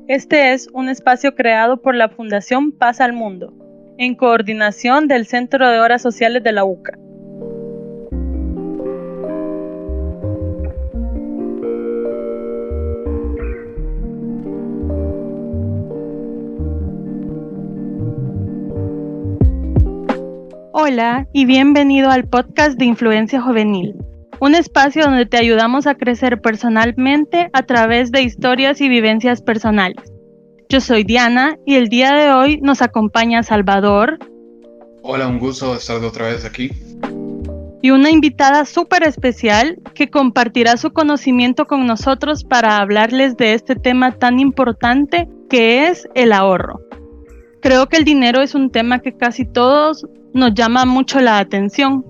Este es un espacio creado por la Fundación Paz al Mundo, en coordinación del Centro de Horas Sociales de la UCA. Hola y bienvenido al podcast de Influencia Juvenil, un espacio donde te ayudamos a crecer personalmente a través de historias y vivencias personales. Yo soy Diana y el día de hoy nos acompaña Salvador. Hola, un gusto estar de otra vez aquí. Y una invitada súper especial que compartirá su conocimiento con nosotros para hablarles de este tema tan importante que es el ahorro. Creo que el dinero es un tema que casi todos nos llama mucho la atención,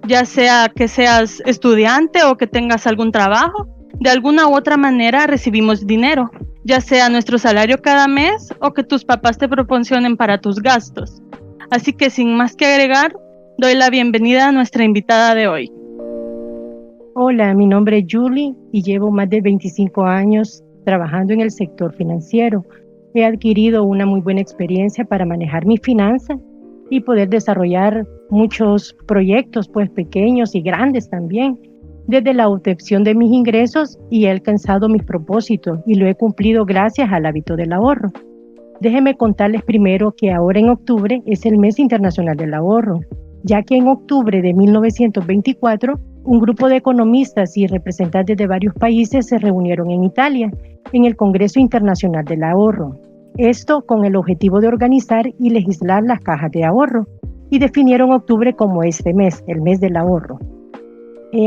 ya sea que seas estudiante o que tengas algún trabajo, de alguna u otra manera recibimos dinero, ya sea nuestro salario cada mes o que tus papás te proporcionen para tus gastos. Así que sin más que agregar, doy la bienvenida a nuestra invitada de hoy. Hola, mi nombre es Julie y llevo más de 25 años trabajando en el sector financiero. He adquirido una muy buena experiencia para manejar mis finanzas y poder desarrollar muchos proyectos, pues pequeños y grandes también, desde la obtención de mis ingresos, y he alcanzado mis propósitos y lo he cumplido gracias al hábito del ahorro. Déjenme contarles primero que ahora en octubre es el Mes Internacional del Ahorro, ya que en octubre de 1924 un grupo de economistas y representantes de varios países se reunieron en Italia, en el Congreso Internacional del Ahorro. Esto con el objetivo de organizar y legislar las cajas de ahorro, y definieron octubre como este mes, el mes del ahorro.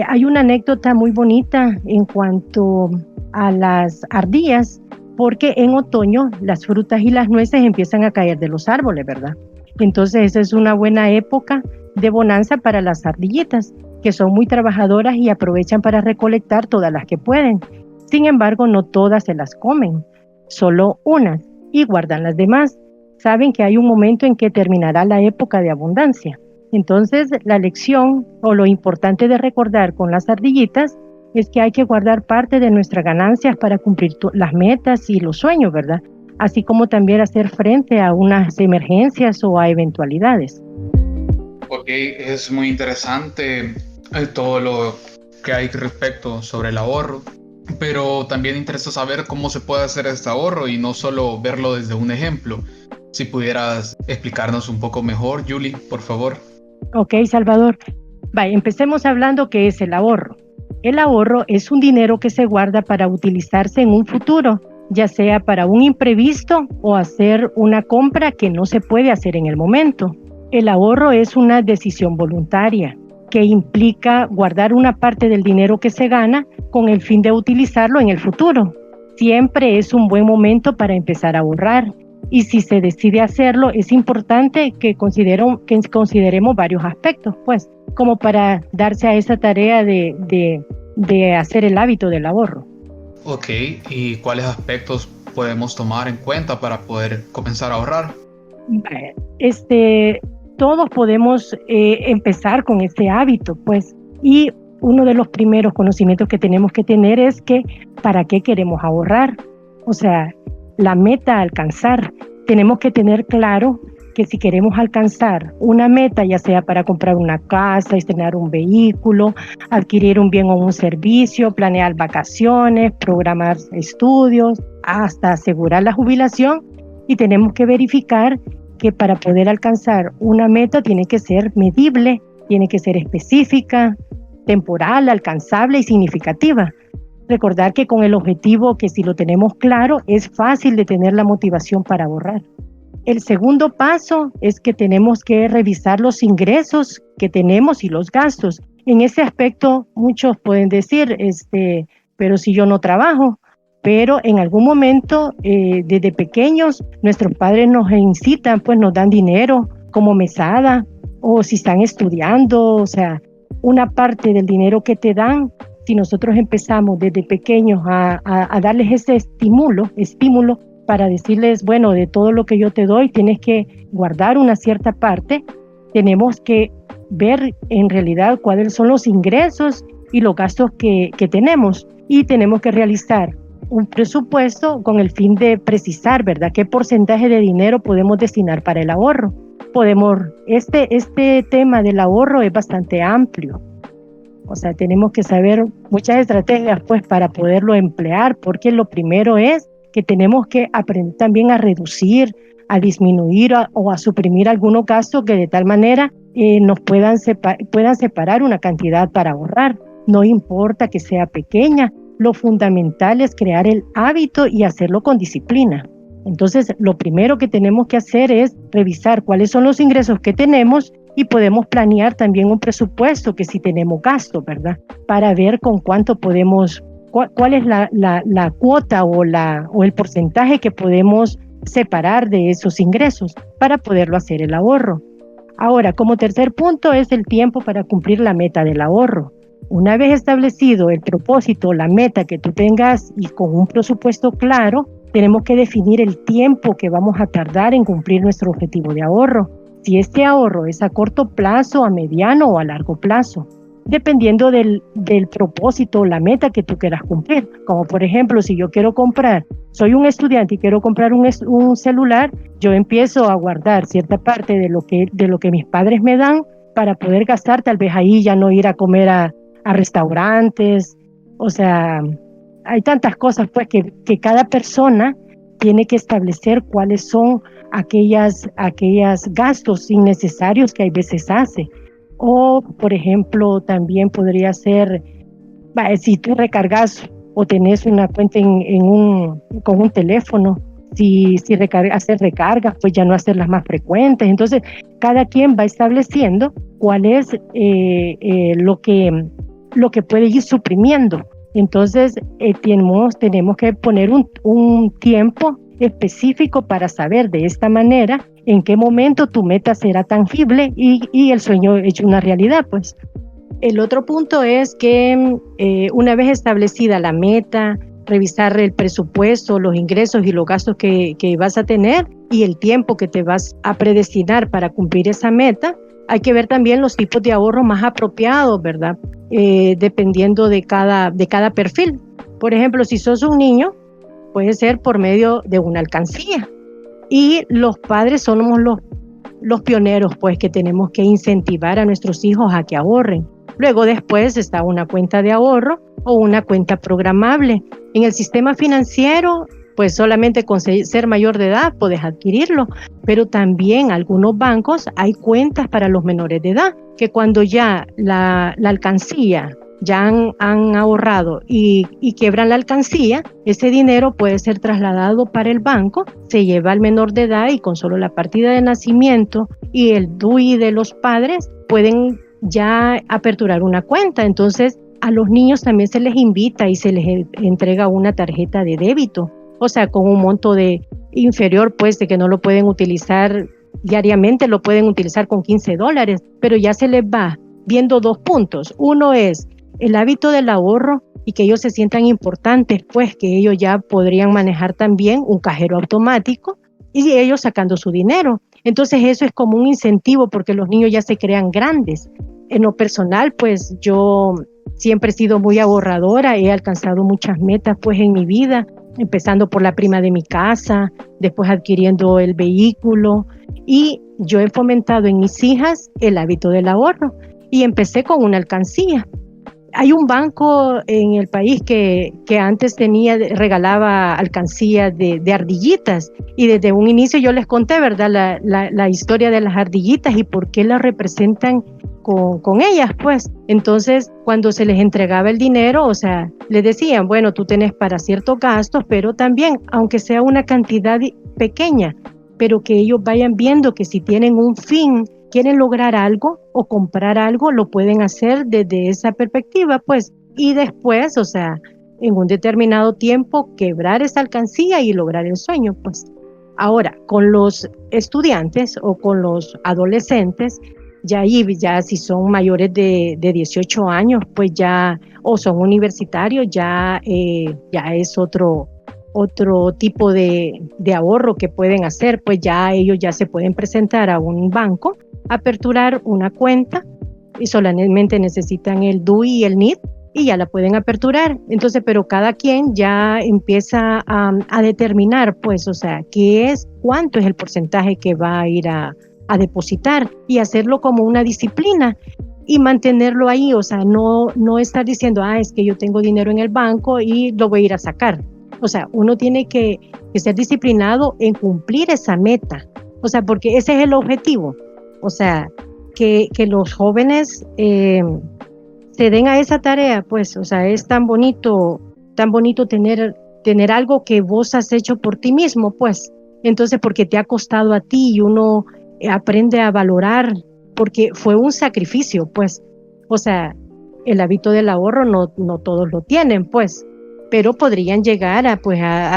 Hay una anécdota muy bonita en cuanto a las ardillas, porque en otoño las frutas y las nueces empiezan a caer de los árboles, ¿verdad? Entonces esa es una buena época de bonanza para las ardillitas, que son muy trabajadoras y aprovechan para recolectar todas las que pueden. Sin embargo, no todas se las comen, solo unas, y guardan las demás. Saben que hay un momento en que terminará la época de abundancia. Entonces, la lección o lo importante de recordar con las ardillitas es que hay que guardar parte de nuestras ganancias para cumplir las metas y los sueños, ¿verdad? Así como también hacer frente a unas emergencias o a eventualidades. Ok, es muy interesante todo lo que hay respecto sobre el ahorro, pero también interesa saber cómo se puede hacer este ahorro y no solo verlo desde un ejemplo. Si pudieras explicarnos un poco mejor, Julie, por favor. Ok, Salvador. Empecemos hablando qué es el ahorro. El ahorro es un dinero que se guarda para utilizarse en un futuro, ya sea para un imprevisto o hacer una compra que no se puede hacer en el momento. El ahorro es una decisión voluntaria que implica guardar una parte del dinero que se gana con el fin de utilizarlo en el futuro. Siempre es un buen momento para empezar a ahorrar, y si se decide hacerlo es importante que consideremos varios aspectos, pues, como para darse a esa tarea de hacer el hábito del ahorro. Ok, ¿y cuáles aspectos podemos tomar en cuenta para poder comenzar a ahorrar? Todos podemos empezar con este hábito, pues, y uno de los primeros conocimientos que tenemos que tener es que ¿para qué queremos ahorrar? O sea, la meta a alcanzar. Tenemos que tener claro que si queremos alcanzar una meta, ya sea para comprar una casa, estrenar un vehículo, adquirir un bien o un servicio, planear vacaciones, programar estudios, hasta asegurar la jubilación, y tenemos que verificar que para poder alcanzar una meta tiene que ser medible, tiene que ser específica, temporal, alcanzable y significativa. Recordar que con el objetivo, que si lo tenemos claro, es fácil de tener la motivación para ahorrar. El segundo paso es que tenemos que revisar los ingresos que tenemos y los gastos. En ese aspecto, muchos pueden decir, pero si yo no trabajo. Pero en algún momento, desde pequeños, nuestros padres nos incitan, pues nos dan dinero como mesada, o si están estudiando, o sea, una parte del dinero que te dan, si nosotros empezamos desde pequeños a darles ese estímulo para decirles, bueno, de todo lo que yo te doy, tienes que guardar una cierta parte, tenemos que ver en realidad cuáles son los ingresos y los gastos que tenemos, y tenemos que realizar un presupuesto con el fin de precisar, ¿verdad?, qué porcentaje de dinero podemos destinar para el ahorro. Este tema del ahorro es bastante amplio. O sea, tenemos que saber muchas estrategias pues para poderlo emplear, porque lo primero es que tenemos que aprender también a reducir, a disminuir o a suprimir algunos gastos que de tal manera nos puedan separar una cantidad para ahorrar. No importa que sea pequeña, lo fundamental es crear el hábito y hacerlo con disciplina. Entonces, lo primero que tenemos que hacer es revisar cuáles son los ingresos que tenemos y podemos planear también un presupuesto que si tenemos gasto, ¿verdad? Para ver con cuánto podemos, cuál es la cuota o el porcentaje que podemos separar de esos ingresos para poderlo hacer el ahorro. Ahora, como tercer punto es el tiempo para cumplir la meta del ahorro. Una vez establecido el propósito, la meta que tú tengas y con un presupuesto claro, tenemos que definir el tiempo que vamos a tardar en cumplir nuestro objetivo de ahorro. Si este ahorro es a corto plazo, a mediano o a largo plazo, dependiendo del propósito o la meta que tú quieras cumplir. Como por ejemplo, si yo quiero comprar, soy un estudiante y quiero comprar un celular, yo empiezo a guardar cierta parte de lo que mis padres me dan para poder gastar, tal vez ahí ya no ir a comer a restaurantes. O sea, hay tantas cosas pues que cada persona tiene que establecer cuáles son aquellas gastos innecesarios que hay veces hace. O, por ejemplo, también podría ser, si tú recargas o tenés una cuenta con un teléfono, si hacer recargas, pues ya no hacerlas más frecuentes. Entonces, cada quien va estableciendo cuál es lo que puede ir suprimiendo. Entonces, tenemos que poner un tiempo específico para saber de esta manera en qué momento tu meta será tangible y el sueño hecho una realidad, pues. El otro punto es que una vez establecida la meta, revisar el presupuesto, los ingresos y los gastos que vas a tener y el tiempo que te vas a predestinar para cumplir esa meta, hay que ver también los tipos de ahorro más apropiados, ¿verdad? Dependiendo de cada perfil. Por ejemplo, si sos un niño, puede ser por medio de una alcancía. Y los padres somos los pioneros, pues, que tenemos que incentivar a nuestros hijos a que ahorren. Luego después está una cuenta de ahorro o una cuenta programable. En el sistema financiero, pues solamente con ser mayor de edad puedes adquirirlo, pero también algunos bancos hay cuentas para los menores de edad, que cuando ya la alcancía ya han ahorrado y quiebran la alcancía, ese dinero puede ser trasladado para el banco, se lleva al menor de edad y con solo la partida de nacimiento y el DUI de los padres pueden ya aperturar una cuenta. Entonces a los niños también se les invita y se les entrega una tarjeta de débito, o sea, con un monto inferior, pues, de que no lo pueden utilizar diariamente, lo pueden utilizar con $15, pero ya se les va viendo dos puntos. Uno es el hábito del ahorro y que ellos se sientan importantes, pues que ellos ya podrían manejar también un cajero automático y ellos sacando su dinero. Entonces eso es como un incentivo porque los niños ya se crean grandes. En lo personal, pues yo siempre he sido muy ahorradora, he alcanzado muchas metas pues en mi vida, empezando por la prima de mi casa, después adquiriendo el vehículo, y yo he fomentado en mis hijas el hábito del ahorro y empecé con una alcancía. Hay un banco en el país que antes regalaba alcancías de ardillitas, y desde un inicio yo les conté, ¿verdad?, la historia de las ardillitas y por qué las representan con ellas, pues. Entonces, cuando se les entregaba el dinero, o sea, les decían, bueno, tú tenés para ciertos gastos, pero también, aunque sea una cantidad pequeña, pero que ellos vayan viendo que si tienen un fin, quieren lograr algo o comprar algo, lo pueden hacer desde esa perspectiva, pues. Y después, o sea, en un determinado tiempo, quebrar esa alcancía y lograr el sueño, pues. Ahora, con los estudiantes o con los adolescentes, ya si son mayores de 18 años, pues ya, o son universitarios, ya es otro tipo de ahorro que pueden hacer, pues ya ellos ya se pueden presentar a un banco, aperturar una cuenta y solamente necesitan el DUI y el NID y ya la pueden aperturar. Entonces, pero cada quien ya empieza a determinar, pues, o sea, cuánto es el porcentaje que va a ir a depositar y hacerlo como una disciplina y mantenerlo ahí, o sea, no estar diciendo, es que yo tengo dinero en el banco y lo voy a ir a sacar. O sea, uno tiene que ser disciplinado en cumplir esa meta, o sea, porque ese es el objetivo, o sea, que los jóvenes se den a esa tarea, pues, o sea, es tan bonito tener algo que vos has hecho por ti mismo, pues, entonces porque te ha costado a ti y uno aprende a valorar, porque fue un sacrificio, pues, o sea, el hábito del ahorro no todos lo tienen, pues, pero podrían llegar a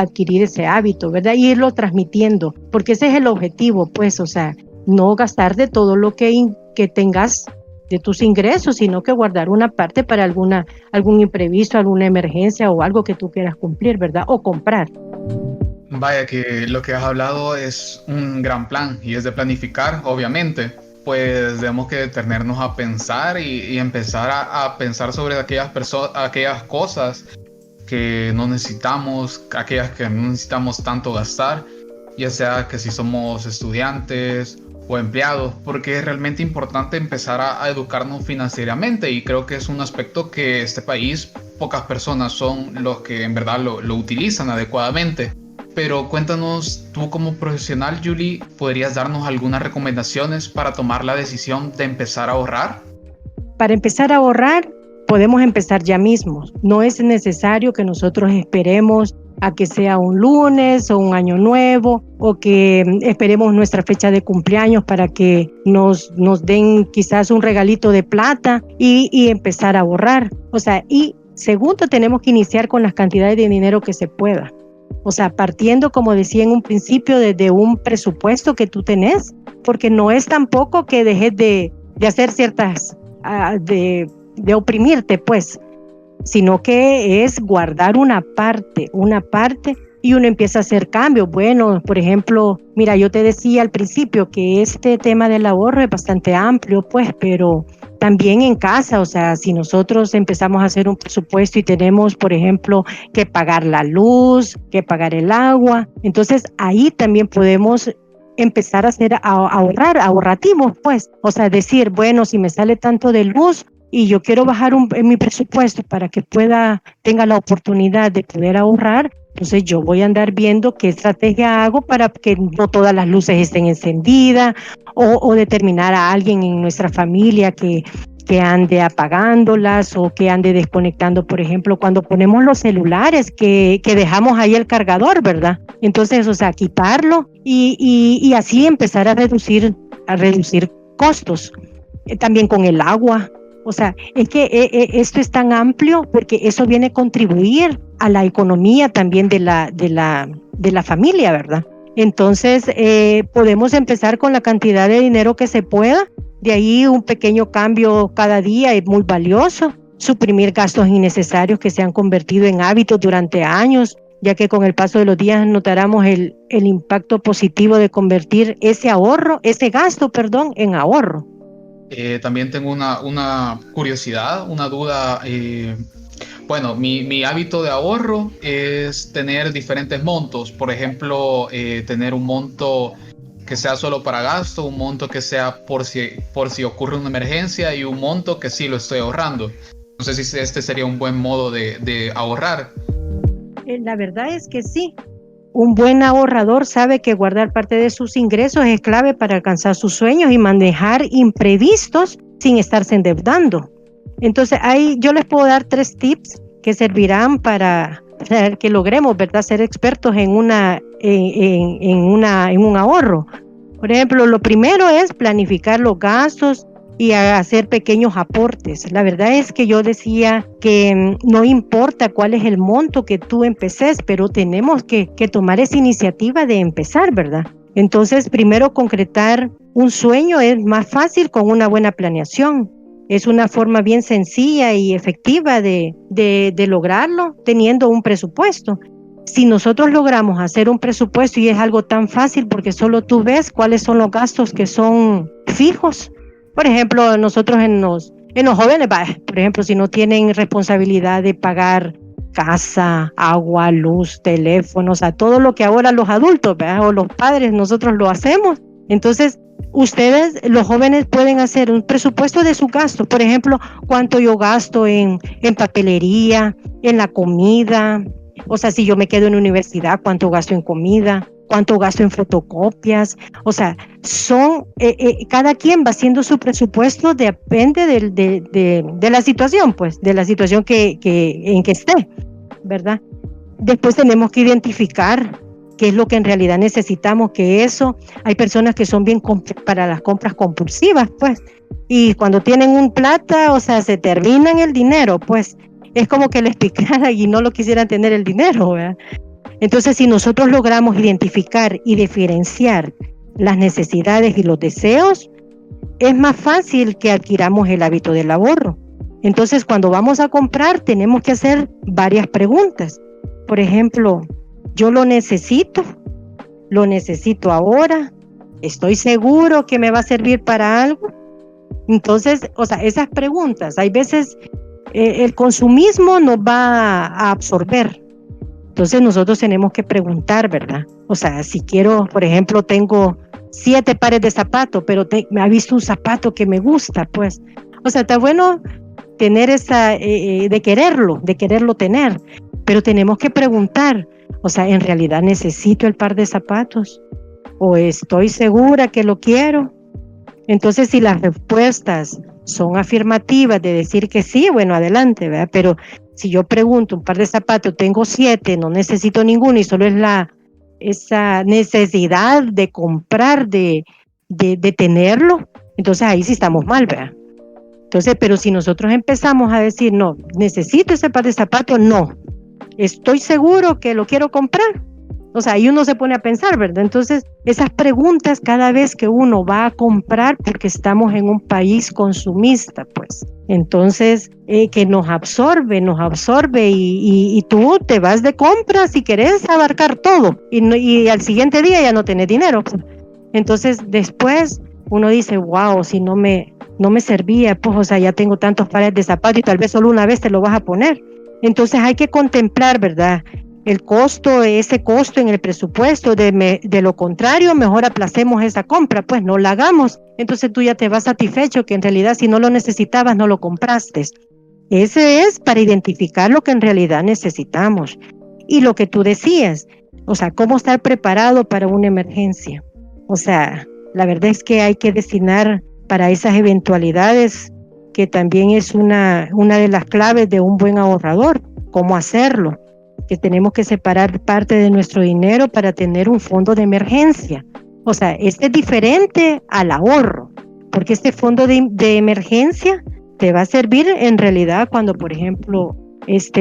adquirir ese hábito, ¿verdad? Y irlo transmitiendo, porque ese es el objetivo, pues, o sea, no gastar de todo lo que tengas de tus ingresos, sino que guardar una parte para algún imprevisto, alguna emergencia o algo que tú quieras cumplir, ¿verdad? O comprar. Vaya que lo que has hablado es un gran plan y es de planificar, obviamente. Pues debemos que detenernos a pensar y empezar a pensar sobre aquellas cosas que no necesitamos, aquellas que no necesitamos tanto gastar, ya sea que si somos estudiantes o empleados, porque es realmente importante empezar a educarnos financieramente y creo que es un aspecto que este país, pocas personas son los que en verdad lo utilizan adecuadamente. Pero cuéntanos, tú como profesional, Julie, ¿podrías darnos algunas recomendaciones para tomar la decisión de empezar a ahorrar? Para empezar a ahorrar, podemos empezar ya mismo. No es necesario que nosotros esperemos a que sea un lunes o un año nuevo o que esperemos nuestra fecha de cumpleaños para que nos den quizás un regalito de plata y empezar a ahorrar. O sea, y segundo, tenemos que iniciar con las cantidades de dinero que se pueda. O sea, partiendo, como decía en un principio, desde un presupuesto que tú tenés, porque no es tampoco que dejes de hacer ciertas, de oprimirte, pues, sino que es guardar una parte, y uno empieza a hacer cambios. Bueno, por ejemplo, mira, yo te decía al principio que este tema del ahorro es bastante amplio, pues, pero también en casa, o sea, si nosotros empezamos a hacer un presupuesto y tenemos, por ejemplo, que pagar la luz, que pagar el agua, entonces ahí también podemos empezar a hacer ahorrativos, pues, o sea, decir, bueno, si me sale tanto de luz y yo quiero bajar en mi presupuesto para que tenga la oportunidad de poder ahorrar, entonces yo voy a andar viendo qué estrategia hago para que no todas las luces estén encendidas o determinar a alguien en nuestra familia que ande apagándolas o que ande desconectando, por ejemplo, cuando ponemos los celulares que dejamos ahí el cargador, ¿verdad? Entonces, o sea, quitarlo y así empezar a reducir costos. También con el agua. O sea, es que esto es tan amplio porque eso viene a contribuir a la economía también de la familia, ¿verdad? Entonces, podemos empezar con la cantidad de dinero que se pueda. De ahí un pequeño cambio cada día es muy valioso. Suprimir gastos innecesarios que se han convertido en hábitos durante años, ya que con el paso de los días notaremos el impacto positivo de convertir ese gasto, en ahorro. También tengo una curiosidad, una duda. Bueno, mi hábito de ahorro es tener diferentes montos. Por ejemplo, tener un monto que sea solo para gasto, un monto que sea por si ocurre una emergencia y un monto que sí lo estoy ahorrando. No sé si este sería un buen modo de ahorrar. La verdad es que sí. Un buen ahorrador sabe que guardar parte de sus ingresos es clave para alcanzar sus sueños y manejar imprevistos sin estarse endeudando. Entonces, yo les puedo dar 3 tips que servirán para que logremos, ¿verdad?, ser expertos en un ahorro. Por ejemplo, lo primero es planificar los gastos y hacer pequeños aportes. La verdad es que yo decía que no importa cuál es el monto que tú empeces, pero tenemos que tomar esa iniciativa de empezar, ¿verdad? Entonces, primero concretar un sueño es más fácil con una buena planeación. Es una forma bien sencilla y efectiva de lograrlo teniendo un presupuesto. Si nosotros logramos hacer un presupuesto, y es algo tan fácil porque solo tú ves cuáles son los gastos que son fijos. Por ejemplo, nosotros en En los jóvenes, por ejemplo, si no tienen responsabilidad de pagar casa, agua, luz, teléfono, o sea, todo lo que ahora los adultos, ¿verdad? O los padres, nosotros lo hacemos. Entonces, ustedes, los jóvenes, pueden hacer un presupuesto de su gasto. Por ejemplo, cuánto yo gasto en papelería, en la comida. O sea, si yo me quedo en universidad, cuánto gasto en comida, cuánto gasto en fotocopias. O sea, cada quien va haciendo su presupuesto, depende de la situación, pues, de la situación en que esté, ¿verdad? Después tenemos que identificar qué es lo que en realidad necesitamos, que eso, hay personas que son bien para las compras compulsivas, pues, y cuando tienen un plata, o sea, se terminan el dinero, pues, es como que les picara y no lo quisieran tener el dinero, ¿verdad? Entonces, si nosotros logramos identificar y diferenciar las necesidades y los deseos, es más fácil que adquiramos el hábito del ahorro. Entonces, cuando vamos a comprar, tenemos que hacer varias preguntas. Por ejemplo, ¿yo lo necesito? ¿Lo necesito ahora? ¿Estoy seguro que me va a servir para algo? Entonces, o sea, esas preguntas, hay veces el consumismo nos va a absorber. Entonces nosotros tenemos que preguntar, ¿verdad? O sea, si quiero, por ejemplo, tengo 7 pares de zapatos, pero me ha visto un zapato que me gusta, pues. O sea, está bueno tener de quererlo tener, pero tenemos que preguntar, o sea, ¿en realidad necesito el par de zapatos? ¿O estoy segura que lo quiero? Entonces, si las respuestas son afirmativas de decir que sí, bueno, adelante, ¿verdad? Pero si yo pregunto un par de zapatos, tengo 7, no necesito ninguno y solo es esa necesidad de comprar, de tenerlo, entonces ahí sí estamos mal, ¿verdad? Entonces, pero si nosotros empezamos a decir, no, necesito ese par de zapatos, no, estoy seguro que lo quiero comprar. O sea, ahí uno se pone a pensar, ¿verdad? Entonces, esas preguntas cada vez que uno va a comprar, porque estamos en un país consumista, pues, entonces, que nos absorbe y tú te vas de compras y querés abarcar todo y al siguiente día ya no tenés dinero. Entonces, después uno dice, wow, si no me servía, pues, o sea, ya tengo tantos pares de zapatos y tal vez solo una vez te lo vas a poner. Entonces hay que contemplar, ¿verdad? El costo, ese costo en el presupuesto, de lo contrario, mejor aplacemos esa compra, pues no la hagamos. Entonces tú ya te vas satisfecho que en realidad si no lo necesitabas, no lo compraste. Ese es para identificar lo que en realidad necesitamos. Y lo que tú decías, o sea, cómo estar preparado para una emergencia. O sea, la verdad es que hay que destinar para esas eventualidades, que también es una de las claves de un buen ahorrador, cómo hacerlo, que tenemos que separar parte de nuestro dinero para tener un fondo de emergencia. O sea, este es diferente al ahorro, porque este fondo de emergencia te va a servir en realidad cuando, por ejemplo,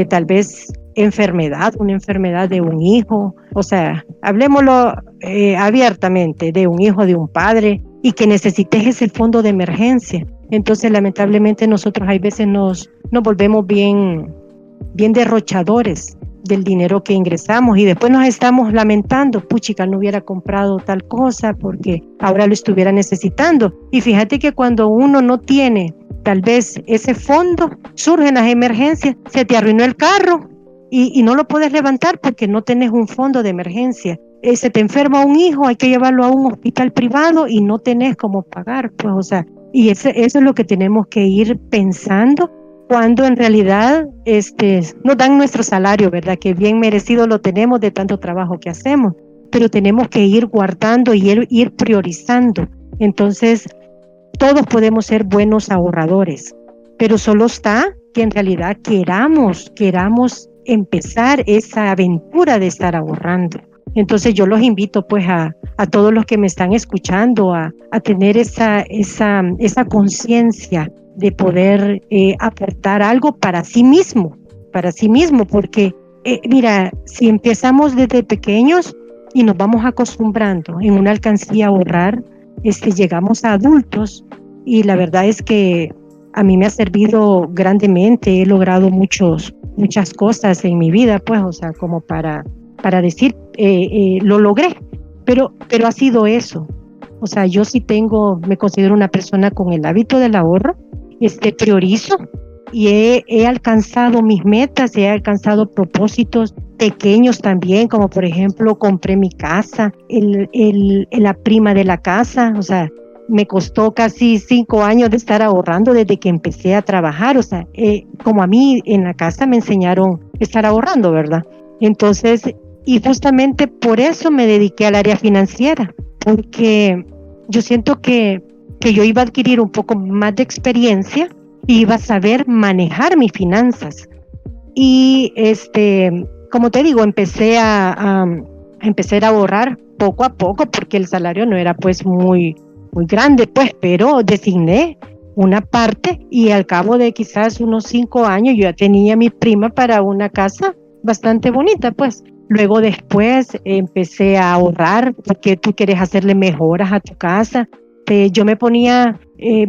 tal vez una enfermedad de un hijo, o sea, hablemoslo abiertamente, de un hijo, de un padre, y que necesites ese fondo de emergencia. Entonces, lamentablemente, nosotros hay veces nos volvemos bien derrochadores del dinero que ingresamos y después nos estamos lamentando, puchica, no hubiera comprado tal cosa porque ahora lo estuviera necesitando. Y fíjate que cuando uno no tiene tal vez ese fondo, surgen las emergencias, se te arruinó el carro y no lo puedes levantar porque no tenés un fondo de emergencia. Se te enferma un hijo, hay que llevarlo a un hospital privado y no tenés cómo pagar, pues, o sea, y eso es lo que tenemos que ir pensando cuando en realidad nos dan nuestro salario, ¿verdad? Que bien merecido lo tenemos de tanto trabajo que hacemos, pero tenemos que ir guardando y ir priorizando. Entonces, todos podemos ser buenos ahorradores, pero solo está que en realidad queramos empezar esa aventura de estar ahorrando. Entonces yo los invito pues a todos los que me están escuchando a tener esa conciencia de poder aportar algo para sí mismo, porque mira, si empezamos desde pequeños y nos vamos acostumbrando en una alcancía a ahorrar, llegamos a adultos y la verdad es que a mí me ha servido grandemente, he logrado muchas cosas en mi vida, pues, o sea, como para decir, lo logré, pero ha sido eso. O sea, yo sí me considero una persona con el hábito del ahorro priorizo y he alcanzado mis metas, he alcanzado propósitos pequeños también, como por ejemplo compré mi casa, la prima de la casa, o sea, me costó casi 5 años de estar ahorrando desde que empecé a trabajar, o sea, como a mí en la casa me enseñaron a estar ahorrando, ¿verdad? Entonces, y justamente por eso me dediqué al área financiera, porque yo siento que yo iba a adquirir un poco más de experiencia y iba a saber manejar mis finanzas. Y como te digo, empecé a ahorrar poco a poco porque el salario no era pues muy grande, pues, pero designé una parte y al cabo de quizás unos 5 años yo ya tenía mi prima para una casa bastante bonita, pues. Luego después empecé a ahorrar porque tú quieres hacerle mejoras a tu casa. Yo me ponía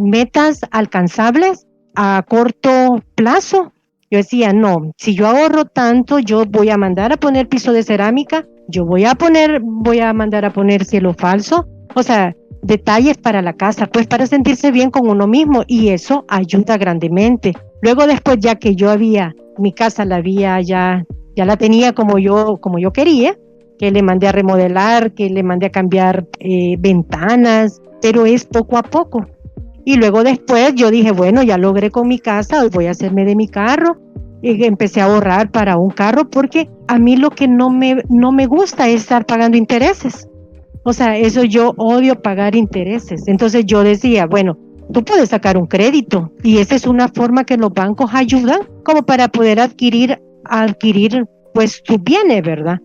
metas alcanzables a corto plazo. Yo decía, no, si yo ahorro tanto, yo voy a mandar a poner piso de cerámica, yo voy a mandar a poner cielo falso, o sea, detalles para la casa, pues para sentirse bien con uno mismo y eso ayuda grandemente. Luego después ya que mi casa ya la tenía como yo quería, que le mandé a remodelar, que le mandé a cambiar ventanas, pero es poco a poco. Y luego después yo dije, bueno, ya logré con mi casa, hoy voy a hacerme de mi carro. Y empecé a ahorrar para un carro porque a mí lo que no me gusta es estar pagando intereses. O sea, eso yo odio pagar intereses. Entonces yo decía, bueno, tú puedes sacar un crédito y esa es una forma que los bancos ayudan como para poder adquirir pues tus bienes, ¿verdad?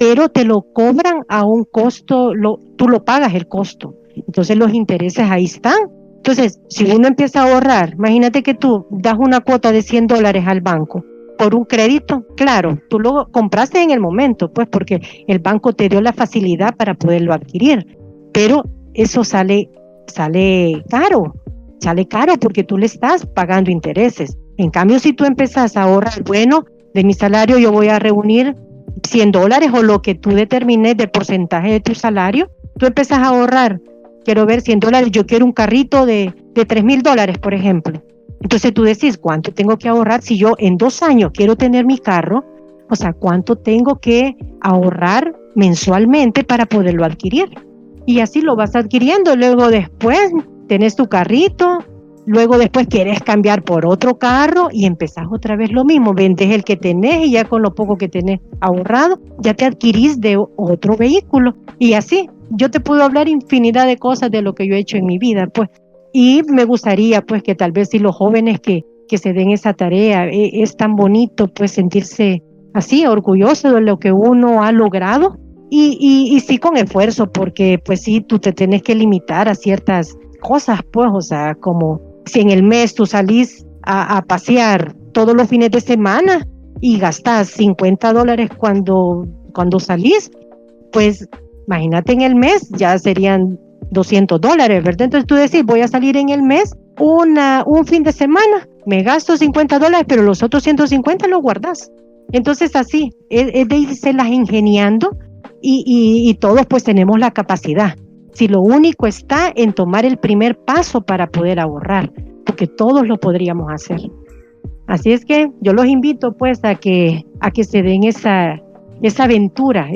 Pero te lo cobran a un costo, tú lo pagas el costo. Entonces los intereses ahí están. Entonces, si uno empieza a ahorrar, imagínate que tú das una cuota de $100 al banco por un crédito, claro, tú lo compraste en el momento, pues porque el banco te dio la facilidad para poderlo adquirir, pero eso sale caro porque tú le estás pagando intereses. En cambio, si tú empezás a ahorrar, bueno, de mi salario yo voy a reunir $100 o lo que tú determines del porcentaje de tu salario, tú empezás a ahorrar. Quiero ver $100, yo quiero un carrito de $3,000, por ejemplo. Entonces tú decís, ¿cuánto tengo que ahorrar si yo en 2 años quiero tener mi carro? O sea, ¿cuánto tengo que ahorrar mensualmente para poderlo adquirir? Y así lo vas adquiriendo. Luego después tenés tu carrito, luego después quieres cambiar por otro carro y empezás otra vez lo mismo. Vendes el que tenés y ya con lo poco que tenés ahorrado, ya te adquirís de otro vehículo. Y así, yo te puedo hablar infinidad de cosas de lo que yo he hecho en mi vida, pues. Y me gustaría, pues, que tal vez si los jóvenes que se den esa tarea, es tan bonito, pues, sentirse así, orgulloso de lo que uno ha logrado. Y sí con esfuerzo, porque, pues, sí, tú te tienes que limitar a ciertas cosas, pues, o sea, como si en el mes tú salís a pasear todos los fines de semana y gastas $50 cuando salís, pues, imagínate en el mes, ya serían $200, ¿verdad? Entonces tú decís, voy a salir en el mes un fin de semana, me gasto $50, pero los otros 150 los guardas. Entonces así, es de irse las ingeniando y todos pues tenemos la capacidad. Si lo único está en tomar el primer paso para poder ahorrar, porque todos lo podríamos hacer. Así es que yo los invito pues a que se den esa aventura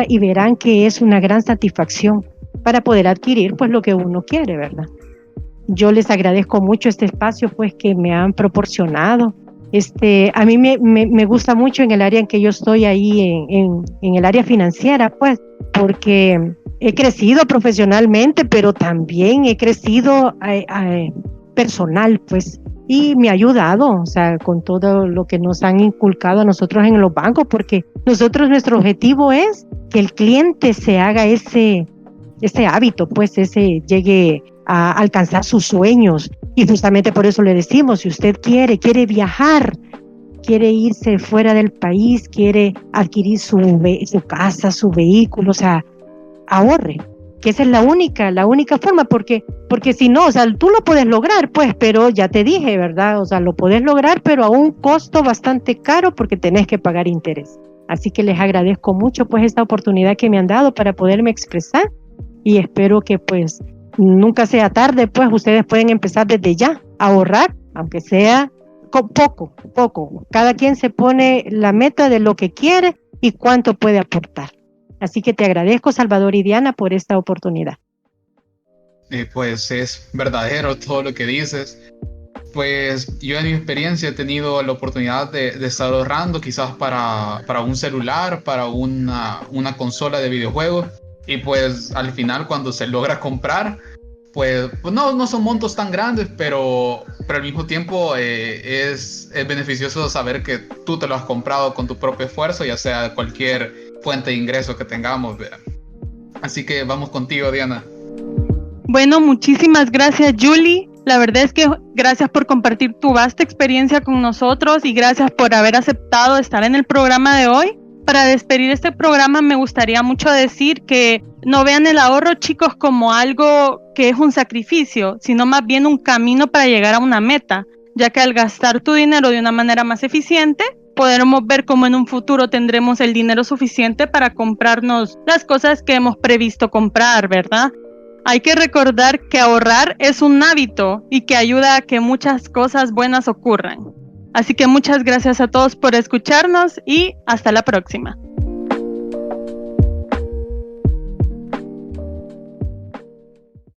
y verán que es una gran satisfacción para poder adquirir pues lo que uno quiere, ¿verdad? Yo les agradezco mucho este espacio pues que me han proporcionado. A mí me gusta mucho en el área en que yo estoy ahí, en el área financiera, pues, porque he crecido profesionalmente, pero también he crecido personal, pues, y me ha ayudado, o sea, con todo lo que nos han inculcado a nosotros en los bancos, porque nuestro objetivo es que el cliente se haga ese hábito, pues, llegue a alcanzar sus sueños. Y justamente por eso le decimos, si usted quiere viajar, quiere irse fuera del país, quiere adquirir su casa, su vehículo, o sea, ahorre, que esa es la única forma, porque si no, o sea, tú lo puedes lograr, pues, pero ya te dije, ¿verdad? O sea, lo puedes lograr, pero a un costo bastante caro porque tenés que pagar interés. Así que les agradezco mucho, pues, esta oportunidad que me han dado para poderme expresar y espero que, pues, nunca sea tarde, pues ustedes pueden empezar desde ya a ahorrar, aunque sea con poco. Cada quien se pone la meta de lo que quiere y cuánto puede aportar. Así que te agradezco, Salvador y Diana, por esta oportunidad. Pues es verdadero todo lo que dices. Pues yo en mi experiencia he tenido la oportunidad de estar ahorrando quizás para un celular, para una consola de videojuegos, y pues al final cuando se logra comprar, pues no son montos tan grandes, pero al mismo tiempo es beneficioso saber que tú te lo has comprado con tu propio esfuerzo, ya sea cualquier fuente de ingreso que tengamos, ¿verdad? Así que vamos contigo, Diana. Bueno, muchísimas gracias, Julie. La verdad es que gracias por compartir tu vasta experiencia con nosotros y gracias por haber aceptado estar en el programa de hoy. Para despedir este programa me gustaría mucho decir que no vean el ahorro, chicos, como algo que es un sacrificio, sino más bien un camino para llegar a una meta, ya que al gastar tu dinero de una manera más eficiente, podremos ver cómo en un futuro tendremos el dinero suficiente para comprarnos las cosas que hemos previsto comprar, ¿verdad? Hay que recordar que ahorrar es un hábito y que ayuda a que muchas cosas buenas ocurran. Así que muchas gracias a todos por escucharnos y hasta la próxima.